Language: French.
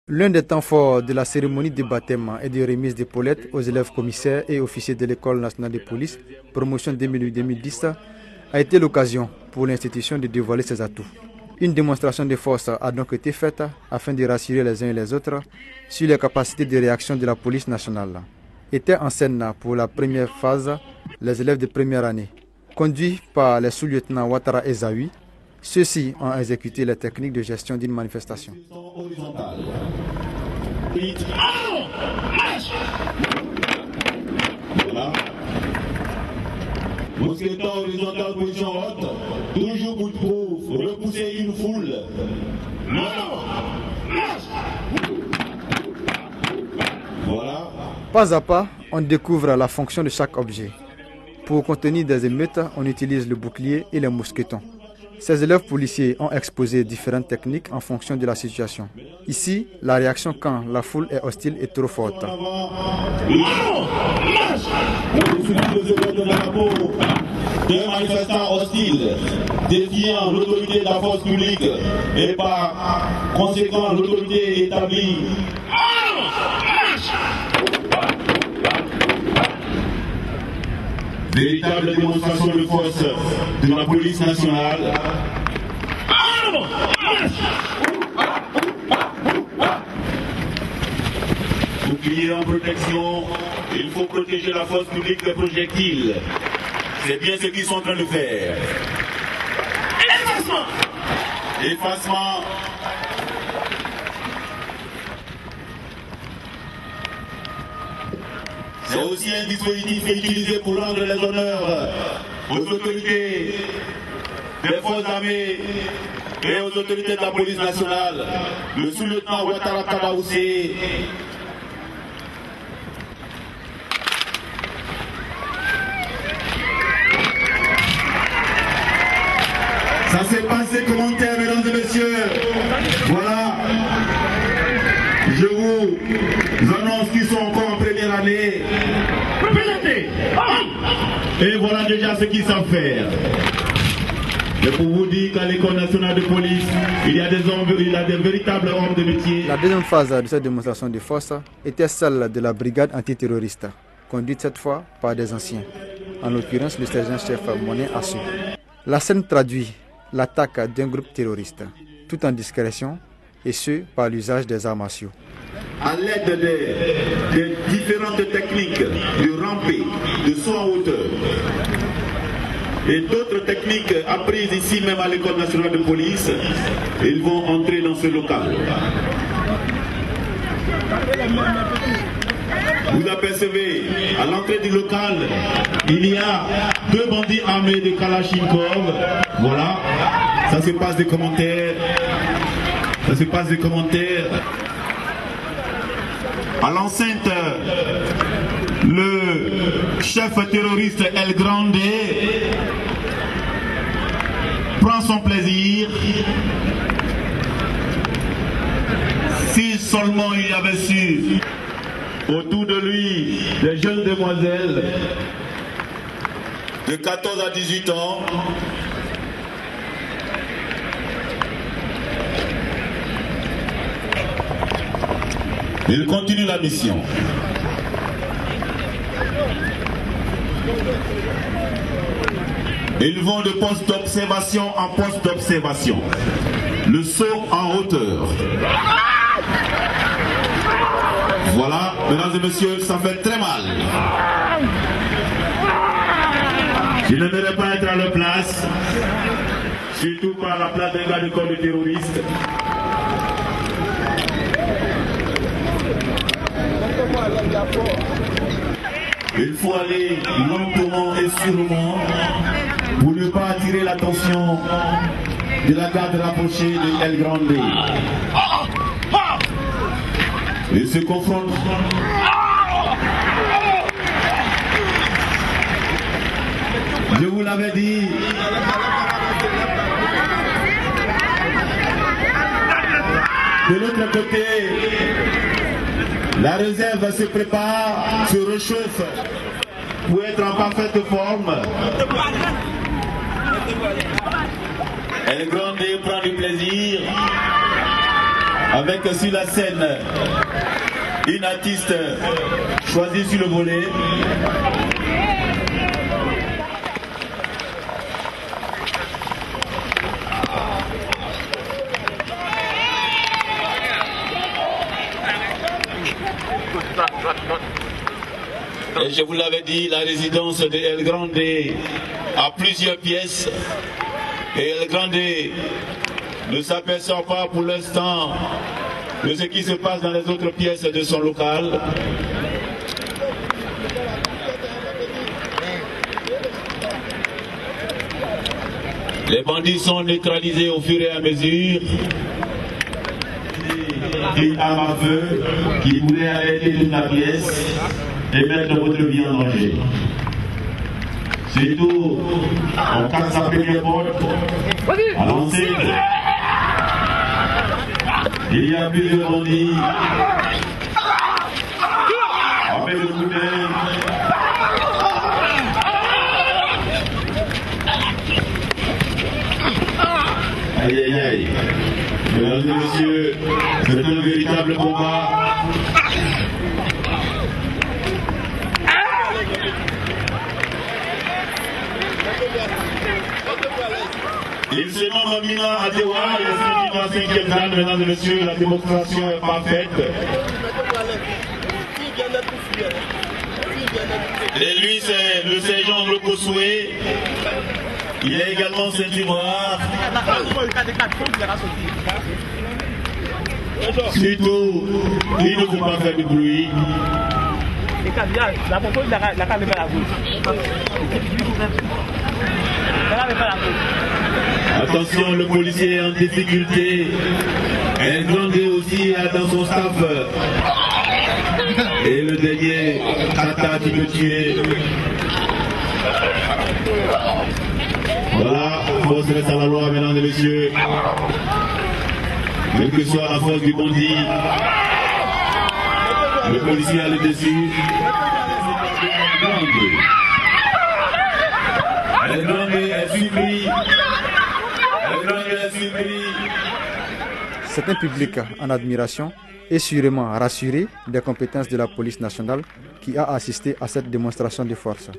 L'un des temps forts de la cérémonie de baptême et de remise d'épaulettes aux élèves commissaires et officiers de l'École nationale de police, promotion 2008-2010, a été l'occasion pour l'institution de dévoiler ses atouts. Une démonstration de force a donc été faite afin de rassurer les uns et les autres sur les capacités de réaction de la police nationale. Étaient en scène pour la première phase les élèves de première année. Conduits par les sous-lieutenants Ouattara et Zawi, ceux-ci ont exécuté les techniques de gestion d'une manifestation. Voilà. Mousqueton horizontal, position haute, toujours bout de proue, repousser une foule. Voilà. Pas à pas, on découvre la fonction de chaque objet. Pour contenir des émeutes, on utilise le bouclier et les mousquetons. Ces élèves policiers ont exposé différentes techniques en fonction de la situation. Ici, la réaction quand la foule est hostile est trop forte. Des manifestants hostiles, défiant l'autorité de la force publique et par conséquent l'autorité établie. Véritable démonstration de force de la police nationale. Bouclier en protection, il faut protéger la force publique des projectiles. C'est bien ce qu'ils sont en train de faire. Effacement. Effacement. C'est aussi un dispositif utilisé pour rendre les honneurs aux autorités des forces armées et aux autorités de la police nationale. Le sous-lieutenant Ouattara Kabaoussé. Ça s'est passé commentaire, mesdames et messieurs. Voilà. Je vous annonce qu'ils sont encore en première année. Et voilà déjà ce qu'ils savent faire. Et pour vous dire qu'à l'École nationale de police, il y a des véritables hommes de métier. La deuxième phase de cette démonstration de force était celle de la brigade antiterroriste, conduite cette fois par des anciens, en l'occurrence le sergent-chef Monet Assou. La scène traduit l'attaque d'un groupe terroriste, tout en discrétion, et ce, par l'usage des arts martiaux. À l'aide des différentes techniques de ramper, de saut en hauteur, et d'autres techniques apprises ici même à l'École nationale de police, ils vont entrer dans ce local. Vous apercevez, à l'entrée du local, il y a deux bandits armés de Kalachnikov. Voilà, ça se passe des commentaires. Ça se passe des commentaires. À l'enceinte, le chef terroriste El Grande prend son plaisir. Si seulement il y avait su autour de lui des jeunes demoiselles de 14 à 18 ans. Il continue la mission. Ils vont de poste d'observation en poste d'observation. Le saut en hauteur. Voilà, mesdames et messieurs, ça fait très mal. Je n'aimerais pas être à leur place, surtout par la place d'un gars de corps de terroriste. Il faut aller lentement et sûrement pour ne pas attirer l'attention de la garde rapprochée de El Grande. Ils se confrontent. Je vous l'avais dit. De l'autre côté, la réserve se prépare, se réchauffe pour être en parfaite forme. El Grande prend du plaisir avec sur la scène une artiste choisie sur le volet. Et je vous l'avais dit, la résidence de El Grande a plusieurs pièces et El Grande ne s'aperçoit pas pour l'instant de ce qui se passe dans les autres pièces de son local. Les bandits sont neutralisés au fur et à mesure. Une arme à feu qui pourrait arrêter toute la pièce et mettre votre vie en danger. Surtout, on casse la première porte à l'enceinte. Il y a plusieurs bandits avec le couteau. Aïe aïe aïe. Mesdames et messieurs, c'est un véritable combat. Il se nomme Amina Adewa, il est dans la 5e dan, mesdames et messieurs, la démonstration est parfaite. Et lui, c'est le sergent Lokosoué. Il est également ceinture noire. Surtout, il ne faut pas faire de bruit. Attention, le policier est en difficulté. El Grande aussi a dans son staff. Et le dernier, Tata qui peut tuer. Voilà, force reste à la loi, mesdames et messieurs. Quelle que soit la force du bandit, le policier a le dessus. El Grande est surpris. El Grande est surpris. C'est un public en admiration et sûrement rassuré des compétences de la police nationale qui a assisté à cette démonstration de force.